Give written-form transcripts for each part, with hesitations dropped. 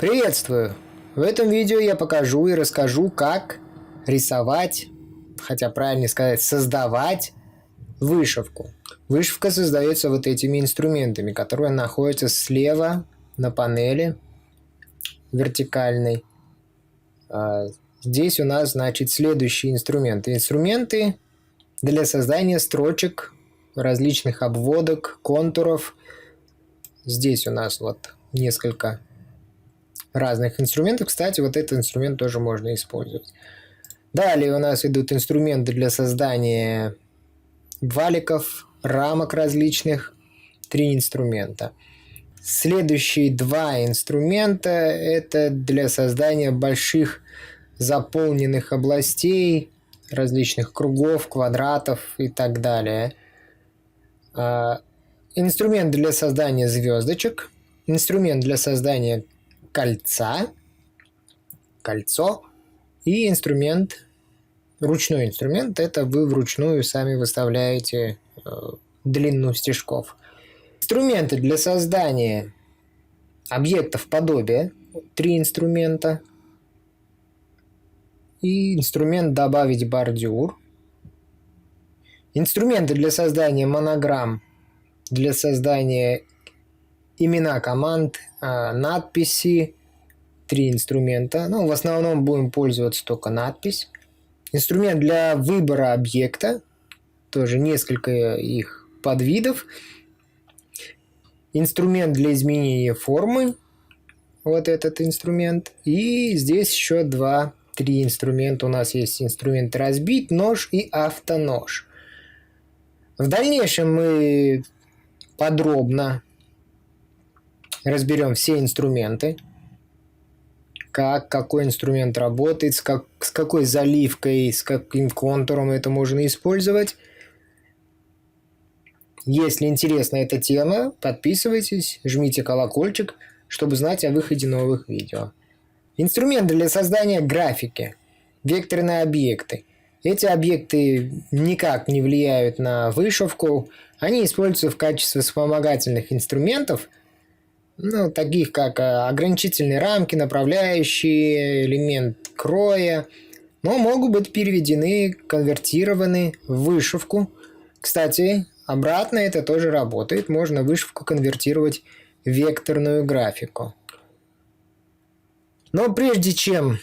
Приветствую! В этом видео я покажу и расскажу, как рисовать, хотя правильнее сказать, создавать вышивку. Вышивка создается вот этими инструментами, которые находятся слева на панели вертикальной. Здесь у нас, значит, следующие инструменты. Инструменты для создания строчек, различных обводок, контуров. Здесь у нас вот несколько разных инструментов. Кстати, вот этот инструмент тоже можно использовать. Далее у нас идут инструменты для создания валиков, рамок различных. 3 инструмента. Следующие 2 инструмента это для создания больших заполненных областей, различных кругов, квадратов и так далее. Инструмент для создания звездочек. Инструмент для создания кольцо и инструмент, ручной инструмент, это вы вручную сами выставляете длину стежков. Инструменты для создания объектов подобия, 3 инструмента. И инструмент добавить бордюр. Инструменты для создания монограмм, для создания имена команд, надписи, 3 инструмента. В основном будем пользоваться только надпись. Инструмент для выбора объекта, тоже несколько их подвидов. Инструмент для изменения формы, вот этот инструмент. И здесь еще 2-3 инструмента. У нас есть инструмент разбить, нож и автонож. В дальнейшем мы подробно разберем все инструменты, какой инструмент работает, с какой заливкой, с каким контуром это можно использовать. Если интересна эта тема, подписывайтесь, жмите колокольчик, чтобы знать о выходе новых видео. Инструменты для создания графики, векторные объекты. Эти объекты никак не влияют на вышивку, они используются в качестве вспомогательных инструментов, таких как ограничительные рамки, направляющие, элемент кроя, но могут быть переведены, конвертированы в вышивку. Кстати, обратно это тоже работает, можно вышивку конвертировать в векторную графику. Но прежде чем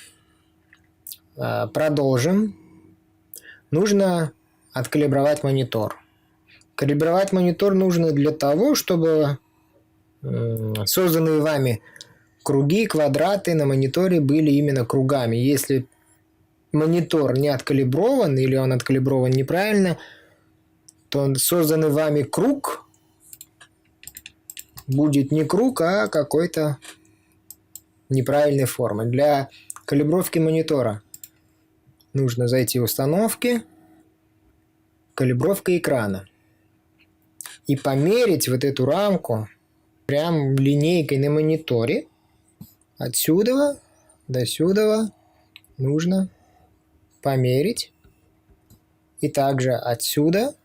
продолжим, нужно откалибровать монитор. Калибровать монитор нужно для того, чтобы созданные вами круги, квадраты на мониторе были именно кругами. Если монитор не откалиброван или он откалиброван неправильно, то созданный вами круг будет не круг, а какой-то неправильной формы. Для калибровки монитора нужно зайти в установки, калибровка экрана и померить вот эту рамку прям линейкой на мониторе. Отсюда до сюда нужно померить. И также отсюда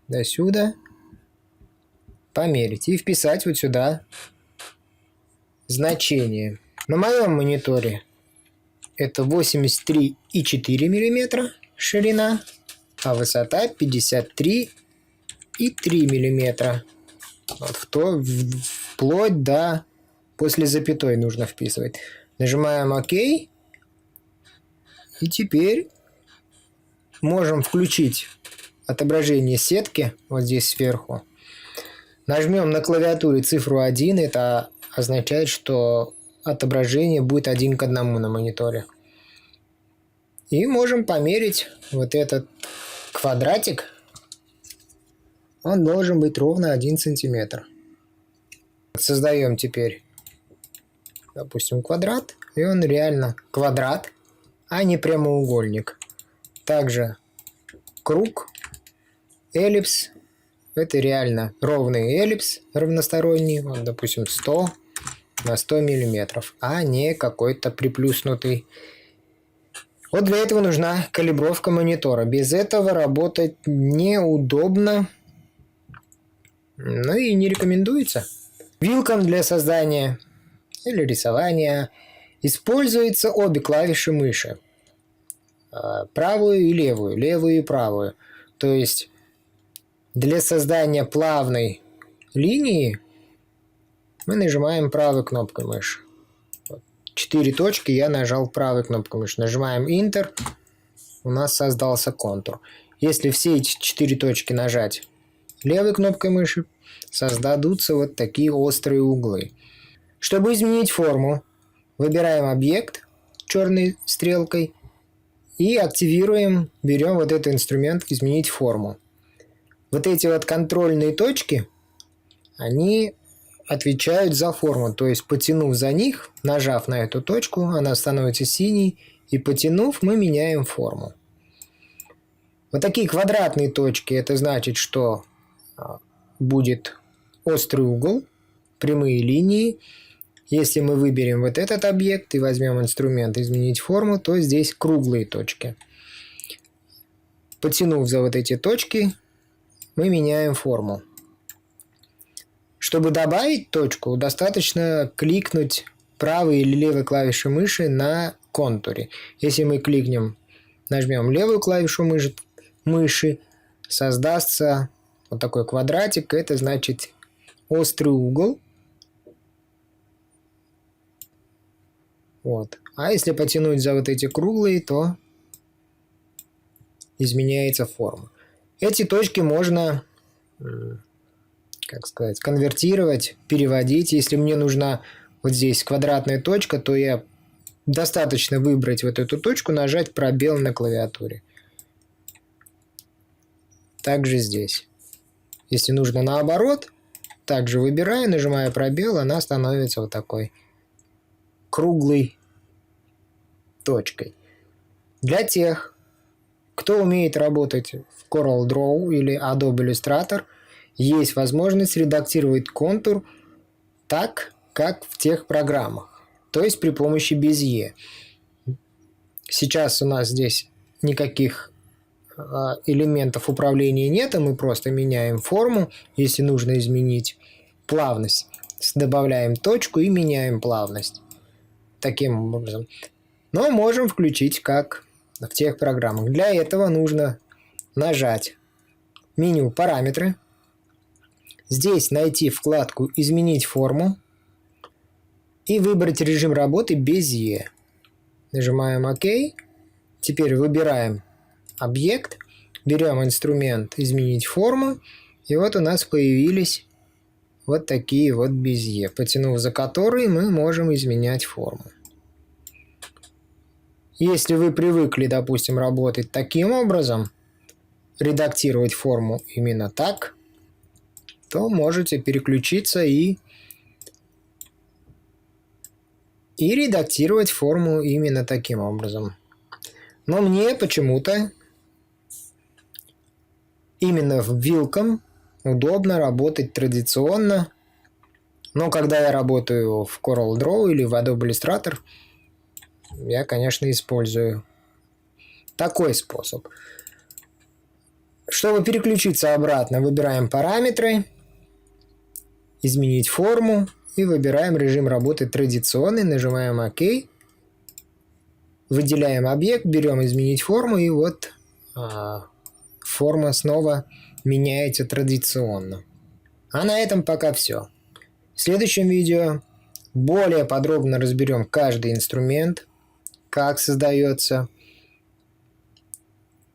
до сюда померить. И вписать вот сюда значение. На моем мониторе это 83,4 мм ширина, а высота 53,3 мм. Вплоть до после запятой нужно вписывать. Нажимаем ОК. И теперь можем включить отображение сетки вот здесь сверху. Нажмем на клавиатуре цифру 1. Это означает, что отображение будет 1 к 1 на мониторе. И можем померить вот этот квадратик. Он должен быть ровно 1 сантиметр. Создаем теперь, допустим, квадрат. И он реально квадрат, а не прямоугольник. Также круг, эллипс. Это реально ровный эллипс равносторонний. Вот, допустим, 100 на 100 миллиметров, а не какой-то приплюснутый. Вот для этого нужна калибровка монитора. Без этого работать неудобно. И не рекомендуется. Вилкам для создания или рисования используются обе клавиши мыши. Правую и левую, левую и правую. То есть для создания плавной линии мы нажимаем правой кнопкой мыши. 4 точки я нажал правой кнопкой мыши. Нажимаем Enter, у нас создался контур. Если все эти 4 точки нажать левой кнопкой мыши, создадутся вот такие острые углы. Чтобы изменить форму, выбираем объект черной стрелкой и активируем, берем вот этот инструмент «Изменить форму». Вот эти вот контрольные точки, они отвечают за форму, то есть потянув за них, нажав на эту точку, она становится синей, и потянув, мы меняем форму. Вот такие квадратные точки, это значит, что будет острый угол, прямые линии. Если мы выберем вот этот объект и возьмем инструмент «Изменить форму», то здесь круглые точки. Потянув за вот эти точки, мы меняем форму. Чтобы добавить точку, достаточно кликнуть правой или левой клавишей мыши на контуре. Если мы кликнем, нажмем левую клавишу мыши, создастся вот такой квадратик. Это значит острый угол. Вот. А если потянуть за вот эти круглые, то изменяется форма. Эти точки можно, как сказать, конвертировать, переводить. Если мне нужна вот здесь квадратная точка, то я достаточно выбрать вот эту точку, нажать пробел на клавиатуре. Также здесь. Если нужно наоборот, также выбираю, нажимаю пробел, она становится вот такой круглой точкой. Для тех, кто умеет работать в CorelDRAW или Adobe Illustrator, есть возможность редактировать контур так, как в тех программах, то есть при помощи Bezier. Сейчас у нас здесь никаких элементов управления нет, и мы просто меняем форму. Если нужно изменить плавность, добавляем точку и меняем плавность. Таким образом. Но можем включить как в тех программах. Для этого нужно нажать меню «Параметры». Здесь найти вкладку «Изменить форму» и выбрать режим работы Bezier. Нажимаем ОК. Теперь выбираем объект, берем инструмент «Изменить форму», и вот у нас появились вот такие вот Bezier, потянув за которые мы можем изменять форму. Если вы привыкли, допустим, работать таким образом, редактировать форму именно так, то можете переключиться и редактировать форму именно таким образом. Но мне почему-то именно в вилком удобно работать традиционно. Но когда я работаю в CorelDRAW или в Adobe Illustrator, я, конечно, использую такой способ. Чтобы переключиться обратно, выбираем параметры, изменить форму и выбираем режим работы традиционный, нажимаем ОК, выделяем объект, берем изменить форму, и вот форма снова меняется традиционно. А на этом пока все. В следующем видео более подробно разберем каждый инструмент, как создается,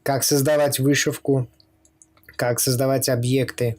как создавать вышивку, как создавать объекты,